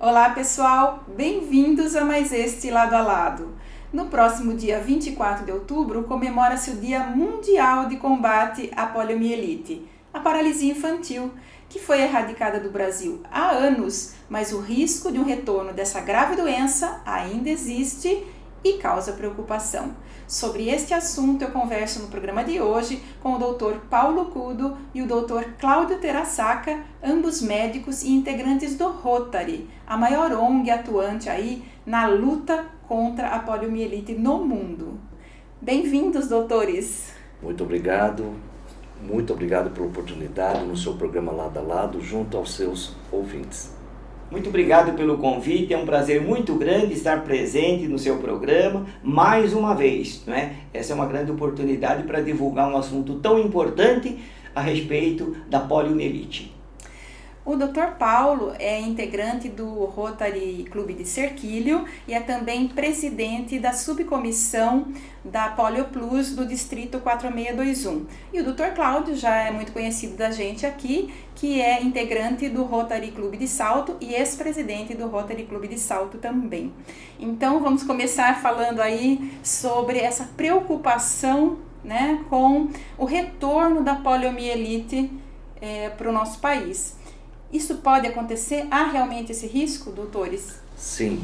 Olá pessoal, bem-vindos a mais este Lado a Lado. No próximo dia 24 de outubro comemora-se o Dia Mundial de Combate à Poliomielite, a paralisia infantil, que foi erradicada do Brasil há anos, mas o risco de um retorno dessa grave doença ainda existe e causa preocupação. Sobre este assunto eu converso no programa de hoje com o Dr. Paulo Cudo e o Dr. Cláudio Terassaca, ambos médicos e integrantes do Rotary, a maior ONG atuante aí na luta contra a poliomielite no mundo. Bem-vindos, doutores! Muito obrigado pela oportunidade no seu programa Lado a Lado, junto aos seus ouvintes. Muito obrigado pelo convite, é um prazer muito grande estar presente no seu programa mais uma vez, não é? Essa é uma grande oportunidade para divulgar um assunto tão importante a respeito da poliomielite. O Dr. Paulo é integrante do Rotary Clube de Serquilho e é também presidente da subcomissão da Polio Plus do Distrito 4621. E o Dr. Cláudio já é muito conhecido da gente aqui, que é integrante do Rotary Clube de Salto e ex-presidente do Rotary Clube de Salto também. Então vamos começar falando aí sobre essa preocupação, né, com o retorno da poliomielite para o nosso país. Isso pode acontecer? Há realmente esse risco, doutores? Sim,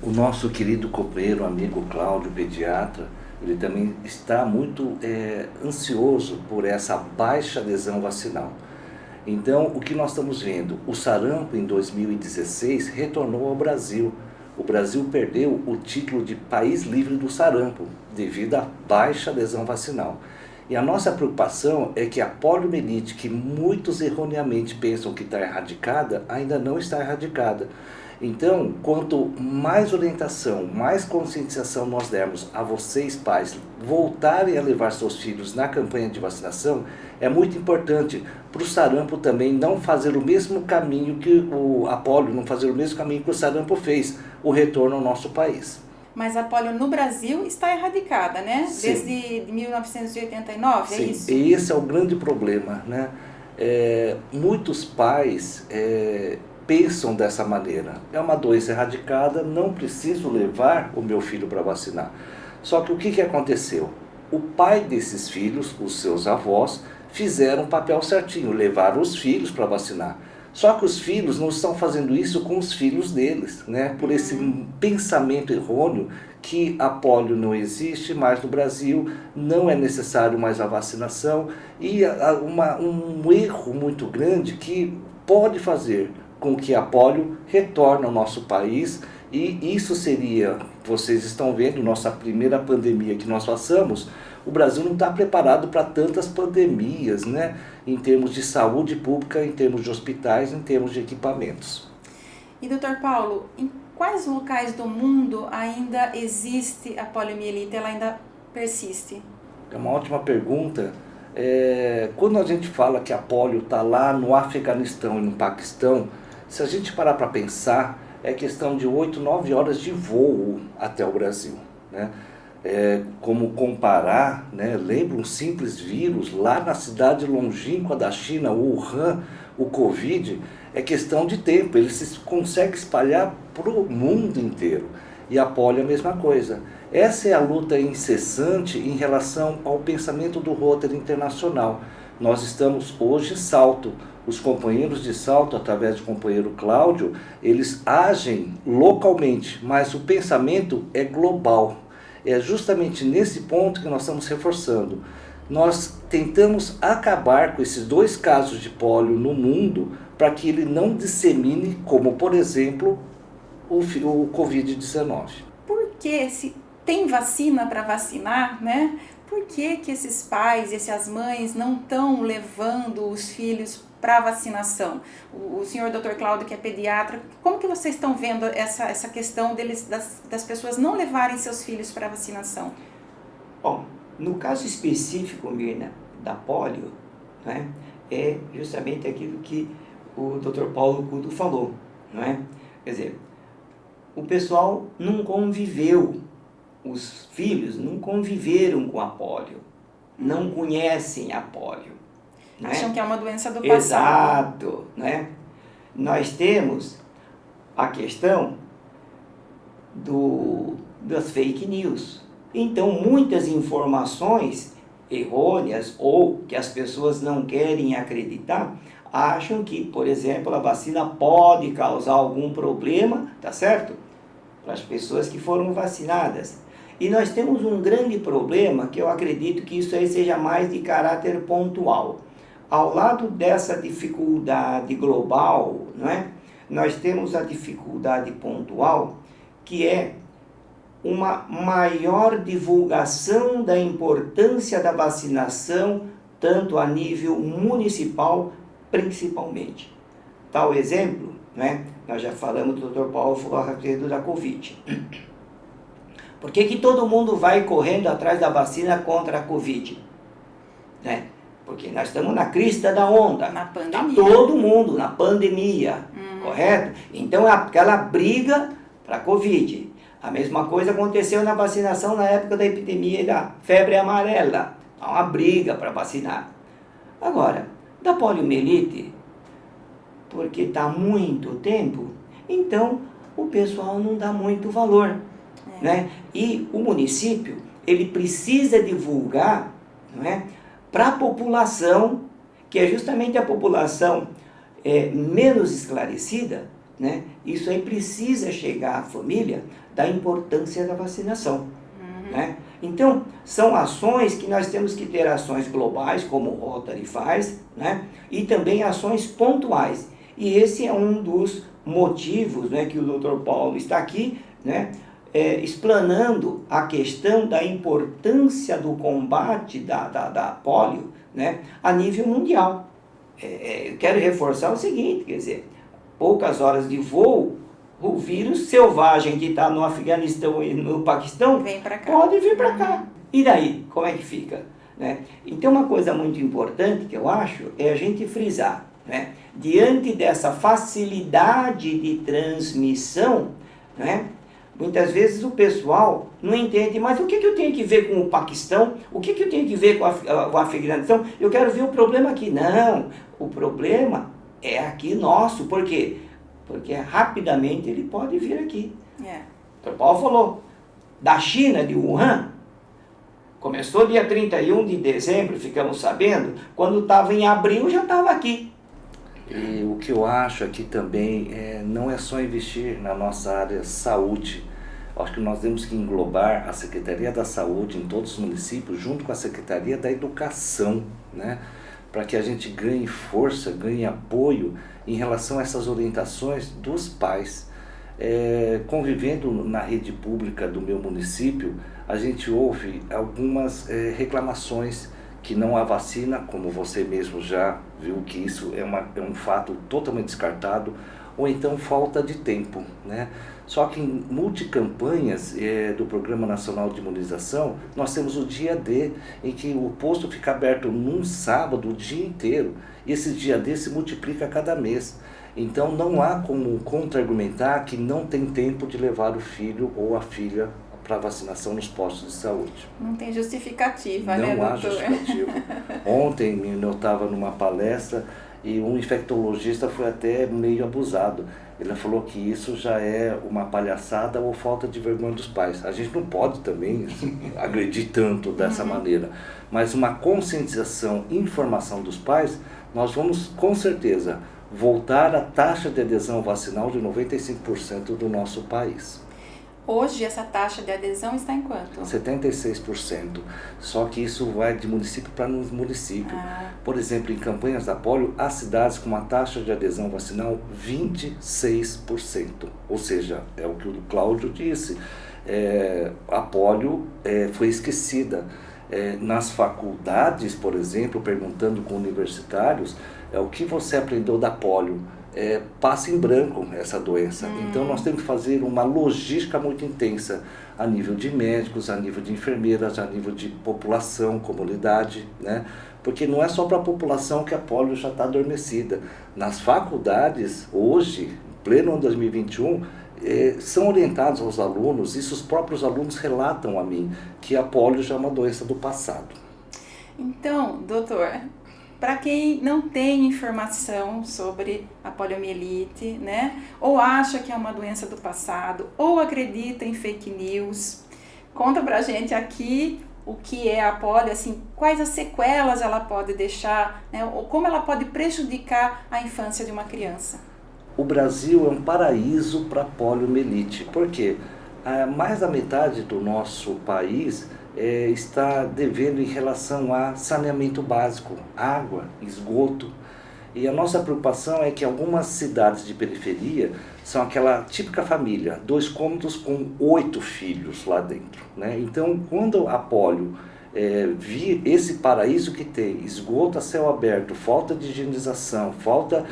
o nosso querido companheiro, amigo Cláudio, pediatra, ele também está muito ansioso por essa baixa adesão vacinal. Então, o que nós estamos vendo? O sarampo, em 2016, retornou ao Brasil. O Brasil perdeu o título de país livre do sarampo, devido à baixa adesão vacinal. E a nossa preocupação é que a poliomielite, que muitos erroneamente pensam que está erradicada, ainda não está erradicada. Então, quanto mais orientação, mais conscientização nós dermos a vocês, pais, voltarem a levar seus filhos na campanha de vacinação, é muito importante para o sarampo também não fazer o mesmo caminho que a polio, não fazer o mesmo caminho que o sarampo fez, o retorno ao nosso país. Mas a polio no Brasil está erradicada, né? Sim. Desde 1989, Sim, é isso? e esse é o grande problema, né? Muitos pais pensam dessa maneira. É uma doença erradicada, não preciso levar o meu filho para vacinar. Só que o que aconteceu? O pai desses filhos, os seus avós, fizeram o papel certinho, levaram os filhos para vacinar. Só que os filhos não estão fazendo isso com os filhos deles, né? Por esse pensamento errôneo que a polio não existe mais no Brasil, não é necessário mais a vacinação e um erro muito grande que pode fazer com que a polio retorne ao nosso país. E isso seria, vocês estão vendo, nossa primeira pandemia que nós passamos, o Brasil não está preparado para tantas pandemias, né? Em termos de saúde pública, em termos de hospitais, em termos de equipamentos. E doutor Paulo, em quais locais do mundo ainda existe a poliomielite? Ela ainda persiste? É uma ótima pergunta. Quando a gente fala que a polio está lá no Afeganistão e no Paquistão, se a gente parar para pensar, é questão de 8, 9 horas de voo até o Brasil, né? Como comparar, né? Lembra um simples vírus lá na cidade longínqua da China, Wuhan, o Covid, é questão de tempo, ele se consegue espalhar para o mundo inteiro. E a polio é a mesma coisa. Essa é a luta incessante em relação ao pensamento do Rotary Internacional. Nós estamos hoje em Salto. Os companheiros de Salto, através do companheiro Cláudio, eles agem localmente, mas o pensamento é global. É justamente nesse ponto que nós estamos reforçando. Nós tentamos acabar com esses 2 casos de polio no mundo para que ele não dissemine, como por exemplo, o Covid-19. Por que se tem vacina para vacinar, né? Por que esses pais, essas mães não estão levando os filhos para vacinação? O senhor Dr. Cláudio, que é pediatra, como que vocês estão vendo essa questão das pessoas não levarem seus filhos para vacinação? Bom, no caso específico, Mirna, da polio, né, é justamente aquilo que o Dr. Paulo Cudo falou, não é? Quer dizer, o pessoal não conviveu, os filhos não conviveram com a polio, não conhecem a polio. Acham que é uma doença do passado. Exato, né? Nós temos a questão das fake news. Então, muitas informações errôneas ou que as pessoas não querem acreditar, acham que, por exemplo, a vacina pode causar algum problema, tá certo? Para as pessoas que foram vacinadas. E nós temos um grande problema, que eu acredito que isso aí seja mais de caráter pontual. Ao lado dessa dificuldade global, não é? Nós temos a dificuldade pontual, que é uma maior divulgação da importância da vacinação, tanto a nível municipal, principalmente. Tal exemplo, né? Nós já falamos, o Dr. Paulo falou a respeito da Covid. Por que todo mundo vai correndo atrás da vacina contra a Covid? Né? Porque nós estamos na crista da onda. Na pandemia. Tá todo mundo na pandemia, correto? Então é aquela briga para a Covid. A mesma coisa aconteceu na vacinação na época da epidemia da febre amarela. Há uma briga para vacinar. Agora, da poliomielite, porque está há muito tempo, então o pessoal não dá muito valor. Né? E o município, ele precisa divulgar, não é, para a população, que é justamente a população menos esclarecida, né? Isso aí precisa chegar à família da importância da vacinação. Né? Então, são ações que nós temos que ter ações globais, como o Rotary faz, né? E também ações pontuais. E esse é um dos motivos, né, que o Dr. Paulo está aqui, né, explanando a questão da importância do combate da polio, né, a nível mundial. Eu quero reforçar o seguinte, quer dizer, poucas horas de voo, o vírus selvagem que está no Afeganistão e no Paquistão pode vir para cá. E daí, como é que fica? Né? Então, uma coisa muito importante que eu acho é a gente frisar, né, diante dessa facilidade de transmissão, né, muitas vezes o pessoal não entende, mas o que eu tenho que ver com o Paquistão? O que eu tenho que ver com o Afeganistão? Eu quero ver o problema aqui. Não, o problema é aqui nosso. Por quê? Porque rapidamente ele pode vir aqui. O Paulo falou, da China, de Wuhan, começou dia 31 de dezembro, ficamos sabendo, quando estava em abril já estava aqui. E o que eu acho aqui também não é só investir na nossa área saúde. Acho que nós temos que englobar a Secretaria da Saúde em todos os municípios, junto com a Secretaria da Educação, né? Para que a gente ganhe força, ganhe apoio em relação a essas orientações dos pais. Convivendo na rede pública do meu município, a gente ouve algumas reclamações que não há vacina, como você mesmo já viu que isso é um fato totalmente descartado, ou então falta de tempo, né? Só que em multicampanhas do Programa Nacional de Imunização, nós temos o dia D, em que o posto fica aberto num sábado o dia inteiro, e esse dia D se multiplica a cada mês. Então não há como contra-argumentar que não tem tempo de levar o filho ou a filha para vacinação nos postos de saúde. Não tem justificativa, né, doutor? Não há justificativa. Ontem eu estava numa palestra e um infectologista foi até meio abusado. Ele falou que isso já é uma palhaçada ou falta de vergonha dos pais. A gente não pode também agredir tanto dessa maneira, mas uma conscientização, informação dos pais, nós vamos com certeza voltar à taxa de adesão vacinal de 95% do nosso país. Hoje essa taxa de adesão está em quanto? 76%. Só que isso vai de município para município. Por exemplo, em campanhas da polio, há cidades com uma taxa de adesão vacinal 26%. Ou seja, é o que o Cláudio disse, a polio foi esquecida. Nas faculdades, por exemplo, perguntando com universitários, o que você aprendeu da polio? Passa em branco essa doença. Então nós temos que fazer uma logística muito intensa a nível de médicos, a nível de enfermeiras, a nível de população, comunidade, né? Porque não é só para a população que a polio já está adormecida. Nas faculdades, hoje, em pleno ano 2021, são orientados aos alunos, isso os próprios alunos relatam a mim, que a polio já é uma doença do passado. Então, doutor, para quem não tem informação sobre a poliomielite, né? Ou acha que é uma doença do passado, ou acredita em fake news, conta pra gente aqui o que é a polio, assim, quais as sequelas ela pode deixar, né? Ou como ela pode prejudicar a infância de uma criança. O Brasil é um paraíso para poliomielite. Por quê? Mais da metade do nosso país está devendo em relação a saneamento básico, água, esgoto. E a nossa preocupação é que algumas cidades de periferia são aquela típica família, 2 cômodos com 8 filhos lá dentro, né? Então, quando a polio vir esse paraíso que tem, esgoto a céu aberto, falta de higienização, falta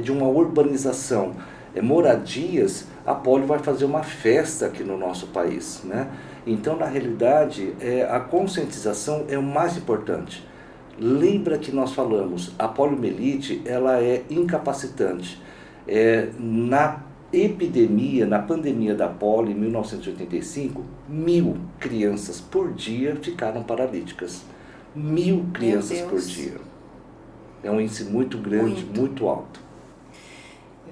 de uma urbanização, moradias, a polio vai fazer uma festa aqui no nosso país, né? Então, na realidade, a conscientização é o mais importante. Lembra que nós falamos, a poliomielite, ela é incapacitante. Na epidemia, na pandemia da polio, em 1985, 1.000 crianças por dia ficaram paralíticas. 1.000 crianças por dia. É um índice muito grande, muito alto.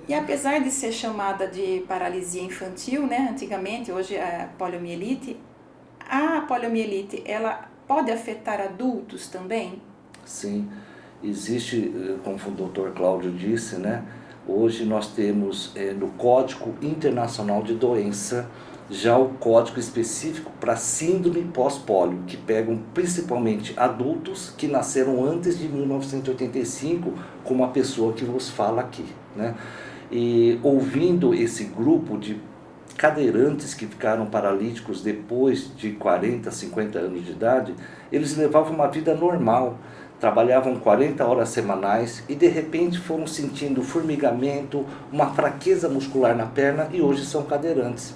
E apesar de ser chamada de paralisia infantil, né, antigamente, hoje é poliomielite, a poliomielite, ela pode afetar adultos também? Sim, existe, como o Dr. Cláudio disse, né, hoje nós temos no Código Internacional de Doença já o código específico para síndrome pós-polio, que pegam principalmente adultos que nasceram antes de 1985, como a pessoa que vos fala aqui, né? E ouvindo esse grupo de cadeirantes que ficaram paralíticos depois de 40, 50 anos de idade, eles levavam uma vida normal, trabalhavam 40 horas semanais e de repente foram sentindo formigamento, uma fraqueza muscular na perna e hoje são cadeirantes.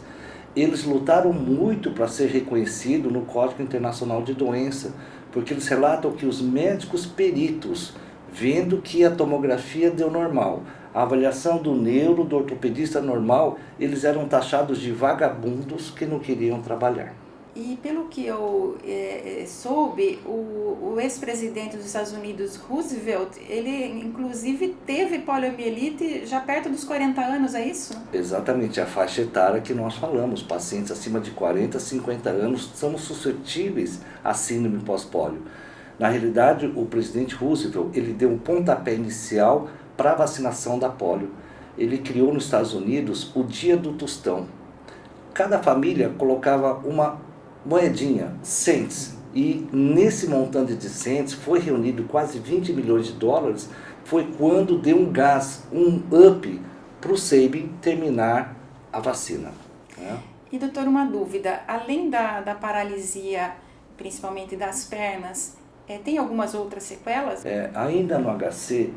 Eles lutaram muito para ser reconhecido no Código Internacional de Doença, porque eles relatam que os médicos peritos, vendo que a tomografia deu normal, a avaliação do neuro, do ortopedista normal, eles eram taxados de vagabundos que não queriam trabalhar. E pelo que eu soube, o ex-presidente dos Estados Unidos, Roosevelt, ele inclusive teve poliomielite já perto dos 40 anos, é isso? Exatamente, a faixa etária que nós falamos, pacientes acima de 40, 50 anos são suscetíveis à síndrome pós-polio. Na realidade, o presidente Roosevelt, ele deu um pontapé inicial para a vacinação da polio. Ele criou nos Estados Unidos o Dia do Tostão. Cada família colocava uma moedinha, cents, e nesse montante de cents foi reunido quase 20 milhões de dólares, foi quando deu um gás, um up para o Sabin terminar a vacina, né? E doutor, uma dúvida, além da paralisia, principalmente das pernas, tem algumas outras sequelas? Ainda no HC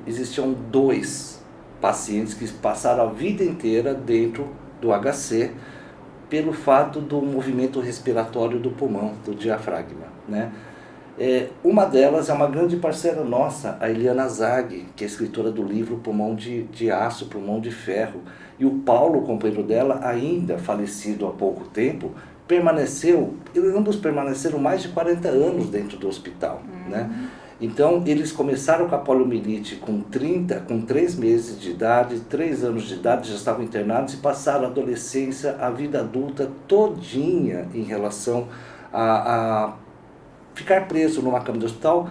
existiam 2 pacientes que passaram a vida inteira dentro do HC pelo fato do movimento respiratório do pulmão, do diafragma, né? Uma delas é uma grande parceira nossa, a Eliana Zag, que é escritora do livro Pulmão de Aço, Pulmão de Ferro. E o Paulo, companheiro dela, ainda falecido há pouco tempo, ambos permaneceram mais de 40 anos dentro do hospital, né? Então, eles começaram com a poliomielite com 3 meses de idade, 3 anos de idade, já estavam internados e passaram a adolescência, a vida adulta todinha em relação a ficar preso numa cama de hospital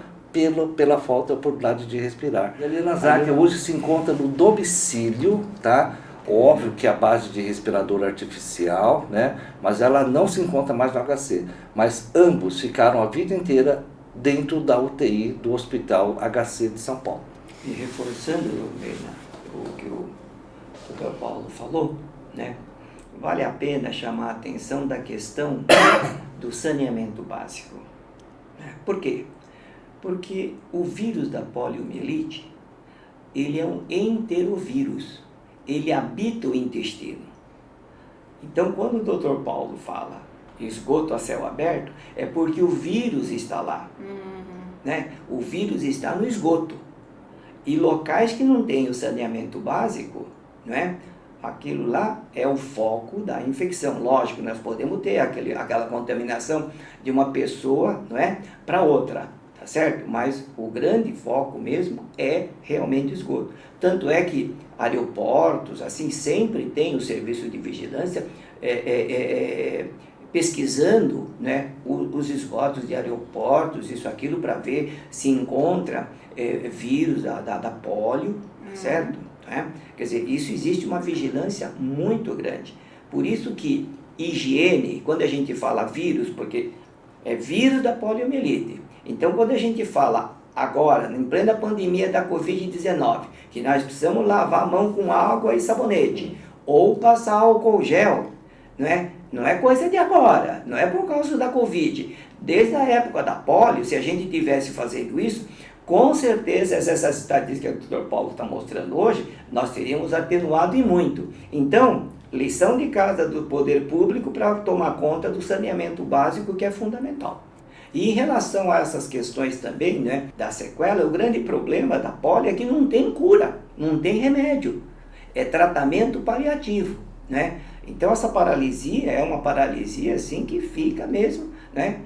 pela falta de oportunidade de respirar. E a Eliana Zag hoje se encontra no domicílio, tá? Óbvio que a base de respirador artificial, né? Mas ela não se encontra mais no HC. Mas ambos ficaram a vida inteira dentro da UTI do Hospital HC de São Paulo. E reforçando, Mirna, o que o Dr. Paulo falou, né? Vale a pena chamar a atenção da questão do saneamento básico. Por quê? Porque o vírus da poliomielite, ele é um enterovírus, ele habita o intestino. Então, quando o Dr. Paulo fala esgoto a céu aberto, é porque o vírus está lá. Né? O vírus está no esgoto. E locais que não têm o saneamento básico, não é? Aquilo lá é o foco da infecção. Lógico, nós podemos ter aquela contaminação de uma pessoa, não é, para outra, tá certo? Mas o grande foco mesmo é realmente o esgoto. Tanto é que aeroportos, assim, sempre tem o serviço de vigilância pesquisando, né, os esgotos de aeroportos, isso, aquilo, para ver se encontra vírus da polio, certo? Quer dizer, isso existe uma vigilância muito grande. Por isso que higiene, quando a gente fala vírus, porque é vírus da poliomielite. Então, quando a gente fala agora, em plena pandemia da Covid-19, que nós precisamos lavar a mão com água e sabonete, ou passar álcool gel, né? Não é coisa de agora, não é por causa da Covid. Desde a época da polio, se a gente tivesse fazendo isso, com certeza essas estatísticas que o Dr. Paulo está mostrando hoje, nós teríamos atenuado e muito. Então, lição de casa do poder público para tomar conta do saneamento básico, que é fundamental. E em relação a essas questões também, né, da sequela, o grande problema da polio é que não tem cura, não tem remédio. É tratamento paliativo, né? Então essa paralisia é uma paralisia assim que fica mesmo, né?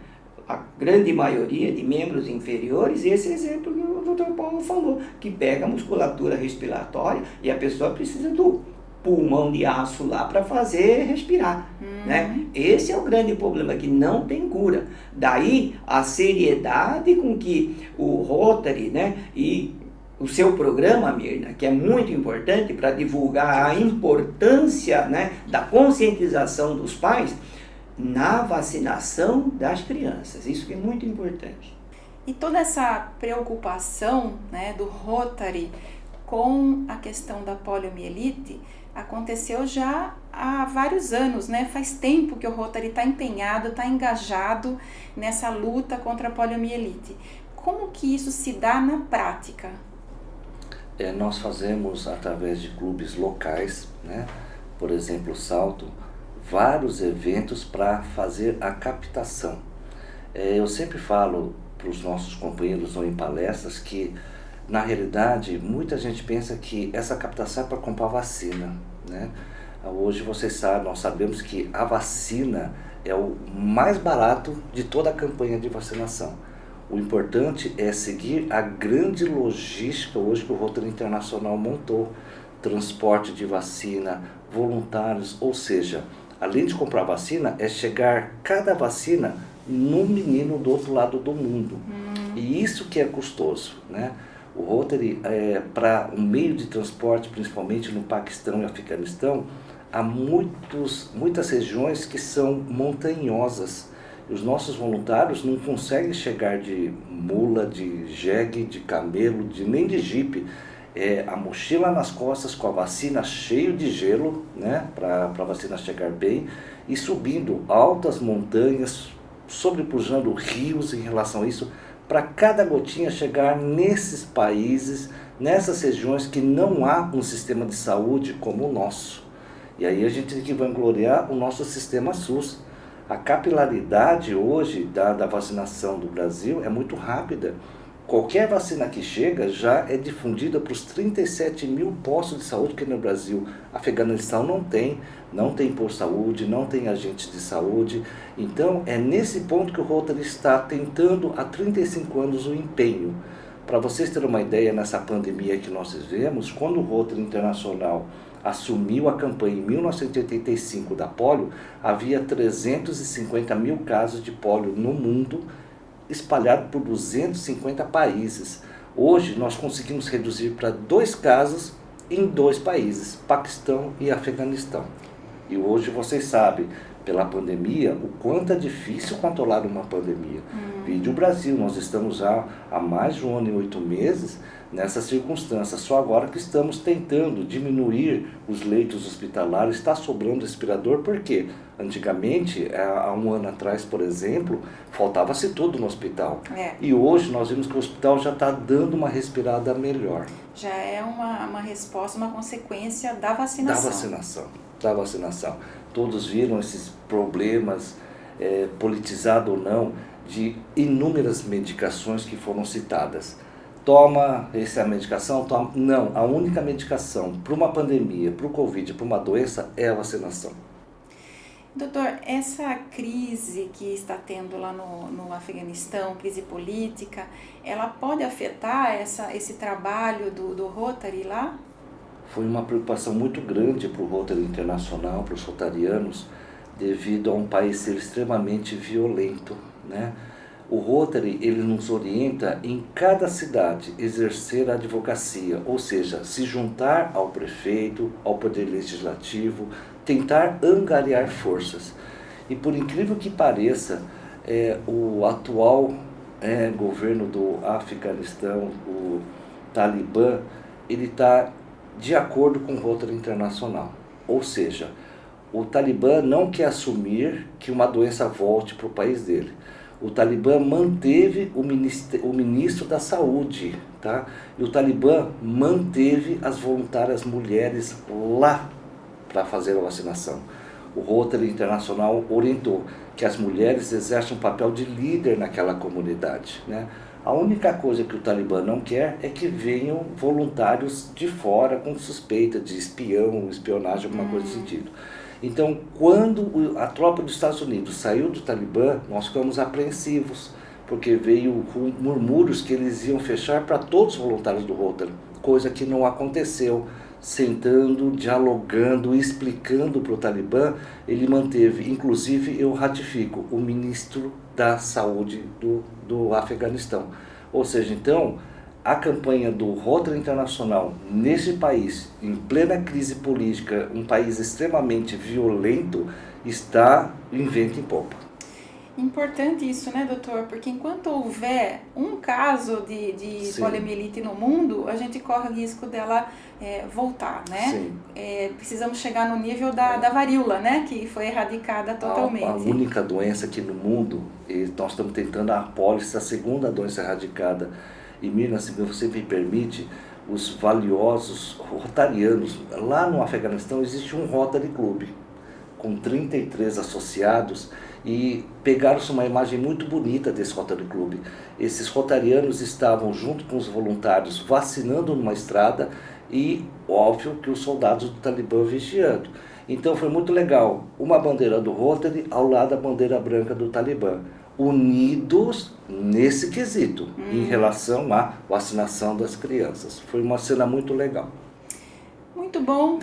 A grande maioria de membros inferiores, esse exemplo que o Dr. Paulo falou, que pega a musculatura respiratória e a pessoa precisa do pulmão de aço lá para fazer respirar, né? Esse é o grande problema, que não tem cura. Daí a seriedade com que o Rotary, né, e o seu programa, Mirna, que é muito importante para divulgar a importância, né, da conscientização dos pais na vacinação das crianças. Isso que é muito importante. E toda essa preocupação, né, do Rotary com a questão da poliomielite aconteceu já há vários anos, né? Faz tempo que o Rotary está empenhado, está engajado nessa luta contra a poliomielite. Como que isso se dá na prática? Nós fazemos, através de clubes locais, né? Por exemplo, Salto, vários eventos para fazer a captação. Eu sempre falo para os nossos companheiros ou em palestras que, na realidade, muita gente pensa que essa captação é para comprar vacina, né? Hoje vocês sabem, nós sabemos que a vacina é o mais barato de toda a campanha de vacinação. O importante é seguir a grande logística hoje que o Rotary Internacional montou. Transporte de vacina, voluntários, ou seja, além de comprar vacina, é chegar cada vacina no menino do outro lado do mundo. E isso que é custoso, né? O Rotary, para um meio de transporte, principalmente no Paquistão e Afeganistão, há muitas regiões que são montanhosas. E os nossos voluntários não conseguem chegar de mula, de jegue, de camelo, nem de jipe. A mochila nas costas com a vacina cheio de gelo, né, para a vacina chegar bem, e subindo altas montanhas, sobrepujando rios em relação a isso, para cada gotinha chegar nesses países, nessas regiões que não há um sistema de saúde como o nosso. E aí a gente tem que vangloriar o nosso sistema SUS. A capilaridade hoje da vacinação do Brasil é muito rápida. Qualquer vacina que chega já é difundida para os 37 mil postos de saúde que no Brasil. Afeganistão não tem por saúde, não tem agente de saúde. Então é nesse ponto que o Rotary está tentando há 35 anos o empenho. Para vocês terem uma ideia, nessa pandemia que nós vivemos, quando o Rotary Internacional assumiu a campanha em 1985 da polio, havia 350 mil casos de polio no mundo, espalhado por 250 países. Hoje nós conseguimos reduzir para 2 casos em 2 países, Paquistão e Afeganistão. E hoje vocês sabem, pela pandemia, o quanto é difícil controlar uma pandemia. Vide o Brasil, nós estamos já há mais de 1 ano e 8 meses nessa circunstância. Só agora que estamos tentando diminuir os leitos hospitalares, está sobrando respirador, porque antigamente, há 1 ano atrás, por exemplo, faltava-se tudo no hospital. E hoje nós vimos que o hospital já está dando uma respirada melhor. Já é uma resposta, uma consequência da vacinação. Da vacinação. Todos viram esses problemas, politizado ou não, de inúmeras medicações que foram citadas. Toma essa medicação? Toma. Não, a única medicação para uma pandemia, para o Covid, para uma doença, é a vacinação. Doutor, essa crise que está tendo lá no Afeganistão, crise política, ela pode afetar esse trabalho do Rotary lá? Foi uma preocupação muito grande para o Rotary Internacional, para os rotarianos, devido a um país ser extremamente violento, né? O Rotary, ele nos orienta em cada cidade exercer a advocacia, ou seja, se juntar ao prefeito, ao poder legislativo, tentar angariar forças. E por incrível que pareça, o atual governo do Afeganistão, o Talibã, ele está de acordo com o Rotary Internacional. Ou seja, o Talibã não quer assumir que uma doença volte para o país dele. O Talibã manteve o ministro da Saúde, tá? E o Talibã manteve as voluntárias mulheres lá para fazer a vacinação. O Rotary Internacional orientou que as mulheres exercem um papel de líder naquela comunidade, né? A única coisa que o Talibã não quer é que venham voluntários de fora com suspeita de espião, espionagem, alguma coisa desse sentido. Então, quando a tropa dos Estados Unidos saiu do Talibã, nós ficamos apreensivos, porque veio com murmúrios que eles iam fechar para todos os voluntários do Rotary, coisa que não aconteceu. Sentando, dialogando, explicando para o Talibã, ele manteve, inclusive eu ratifico, o ministro da Saúde do Afeganistão. Ou seja, então, a campanha do Rotary Internacional nesse país, em plena crise política, um país extremamente violento, está em vento em popa. Importante isso, né, doutor? Porque enquanto houver um caso de poliomielite no mundo, a gente corre o risco dela voltar, né? Sim. Precisamos chegar no nível da varíola, né? Que foi erradicada totalmente. A única doença aqui no mundo, e nós estamos tentando a apólice, a segunda doença erradicada. E Mirna, se você me permite, os valiosos rotarianos, lá no Afeganistão existe um Rotary Club, com 33 associados, e pegaram-se uma imagem muito bonita desse Rotary Club. Esses rotarianos estavam junto com os voluntários vacinando numa estrada e, óbvio, que os soldados do Talibã vigiando. Então foi muito legal, uma bandeira do Rotary ao lado da bandeira branca do Talibã, unidos nesse quesito, em relação à vacinação das crianças. Foi uma cena muito legal. Muito bom.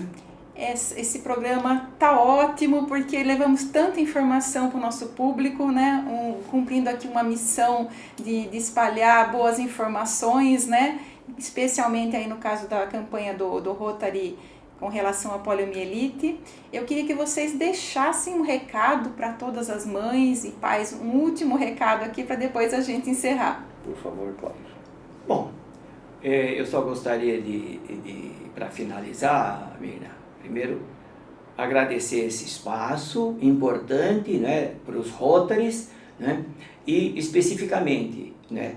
Esse programa tá ótimo porque levamos tanta informação para o nosso público, né? Cumprindo aqui uma missão de espalhar boas informações, né? Especialmente aí no caso da campanha do Rotary com relação à poliomielite. Eu queria que vocês deixassem um recado para todas as mães e pais, um último recado aqui para depois a gente encerrar. Por favor, Cláudio. Bom, eu só gostaria para finalizar, Mirna, primeiro, agradecer esse espaço importante, né, para os Rotarys, né, e especificamente, né,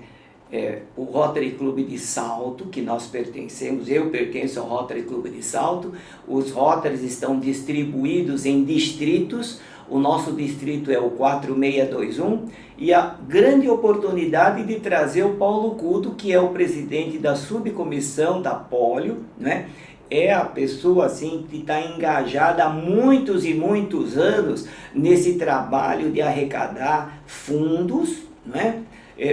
o Rotary Clube de Salto, que nós pertencemos, eu pertenço ao Rotary Clube de Salto. Os Rotarys estão distribuídos em distritos, o nosso distrito é o 4621, e a grande oportunidade de trazer o Paulo Cudo, que é o presidente da subcomissão da polio, né? É a pessoa assim que está engajada há muitos e muitos anos nesse trabalho de arrecadar fundos, né?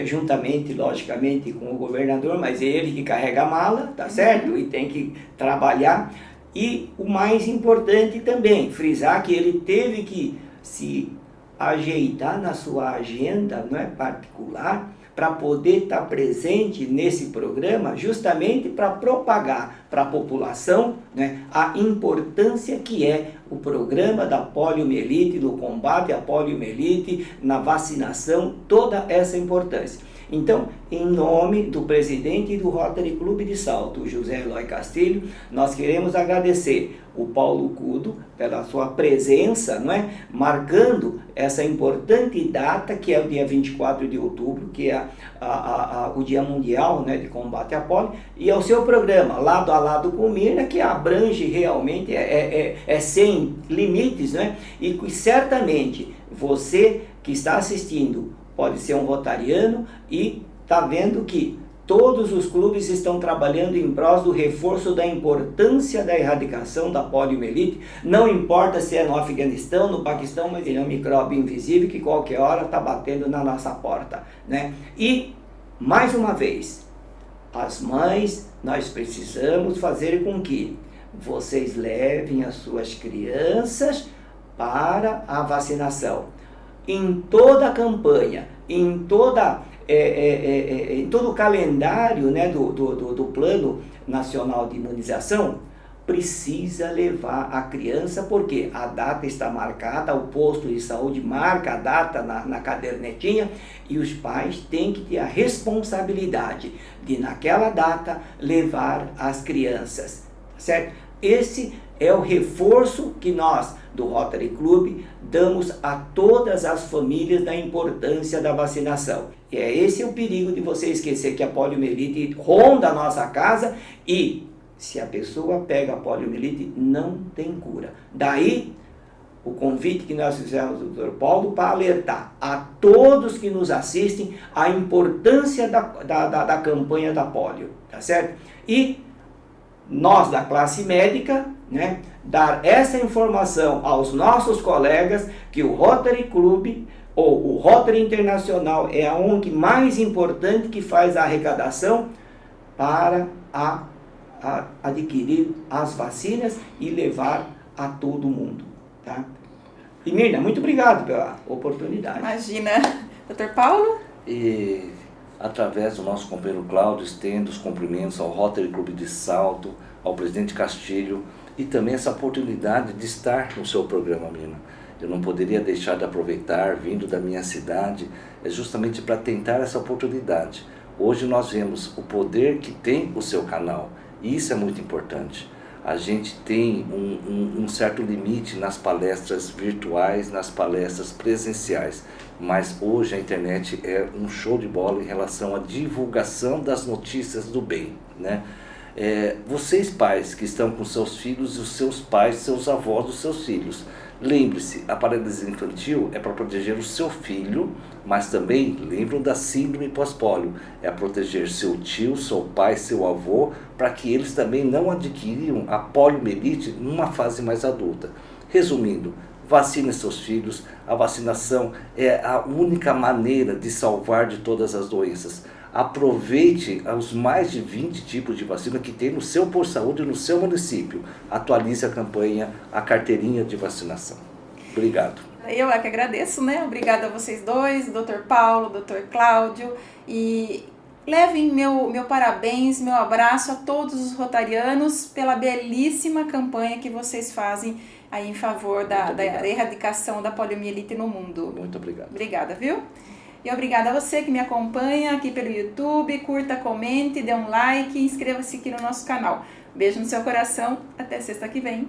Juntamente, logicamente, com o governador, mas é ele que carrega a mala, tá certo? E tem que trabalhar. E o mais importante também, frisar que ele teve que se ajeitar na sua agenda, não é, particular, para poder estar presente nesse programa, justamente para propagar para a população, né, a importância que é o programa da poliomielite, do combate à poliomielite, na vacinação, toda essa importância. Então, em nome do presidente do Rotary Clube de Salto, José Eloy Castilho, nós queremos agradecer o Paulo Cudo pela sua presença, não é? Marcando essa importante data, que é o dia 24 de outubro, que é o Dia Mundial, né, de Combate à Polio, e ao seu programa, Lado a Lado com Mirna, que abrange realmente, sem limites, né? E certamente você que está assistindo pode ser um rotariano e está vendo que todos os clubes estão trabalhando em prol do reforço da importância da erradicação da poliomielite. Não importa se é no Afeganistão, no Paquistão, mas ele é um micróbio invisível que qualquer hora está batendo na nossa porta, né? E, mais uma vez, as mães, nós precisamos fazer com que vocês levem as suas crianças para a vacinação. Em toda a campanha, em todo o calendário, né, do Plano Nacional de Imunização, precisa levar a criança, porque a data está marcada, o posto de saúde marca a data na cadernetinha, e os pais têm que ter a responsabilidade de, naquela data, levar as crianças, certo? Esse é o reforço que nós, do Rotary Club, damos a todas as famílias da importância da vacinação. E esse é o perigo de você esquecer que a poliomielite ronda a nossa casa e, se a pessoa pega a poliomielite, não tem cura. Daí, o convite que nós fizemos do Dr. Paulo para alertar a todos que nos assistem a importância da campanha da polio, tá certo? E nós da classe médica, né, dar essa informação aos nossos colegas que o Rotary Club ou o Rotary Internacional é a ONG mais importante que faz a arrecadação para adquirir as vacinas e levar a todo mundo, tá? E Mirna, muito obrigado pela oportunidade. Imagina. Dr. Paulo? E através do nosso companheiro Cláudio, estendo os cumprimentos ao Rotary Clube de Salto, ao presidente Castilho, e também essa oportunidade de estar no seu programa, Mirna. Eu não poderia deixar de aproveitar, vindo da minha cidade, justamente para tentar essa oportunidade. Hoje nós vemos o poder que tem o seu canal, e isso é muito importante. A gente tem um certo limite nas palestras virtuais, nas palestras presenciais, mas hoje a internet é um show de bola em relação à divulgação das notícias do bem, né? Vocês pais que estão com seus filhos, e os seus pais, seus avós dos seus filhos, lembre-se, a paralisia infantil é para proteger o seu filho, mas também lembram da síndrome pós-pólio, é proteger seu tio, seu pai, seu avô, para que eles também não adquiriam a poliomielite numa fase mais adulta. Resumindo, vacine seus filhos, a vacinação é a única maneira de salvar de todas as doenças. Aproveite os mais de 20 tipos de vacina que tem no seu posto de saúde, no seu município. Atualize a campanha, a carteirinha de vacinação. Obrigado. Eu é que agradeço, né? Obrigada a vocês dois, Dr. Paulo, Dr. Cláudio, e levem meu parabéns, meu abraço a todos os rotarianos pela belíssima campanha que vocês fazem aí em favor da erradicação da poliomielite no mundo. Muito obrigado. Obrigada, viu? E obrigada a você que me acompanha aqui pelo YouTube. Curta, comente, dê um like e inscreva-se aqui no nosso canal. Beijo no seu coração. Até sexta que vem.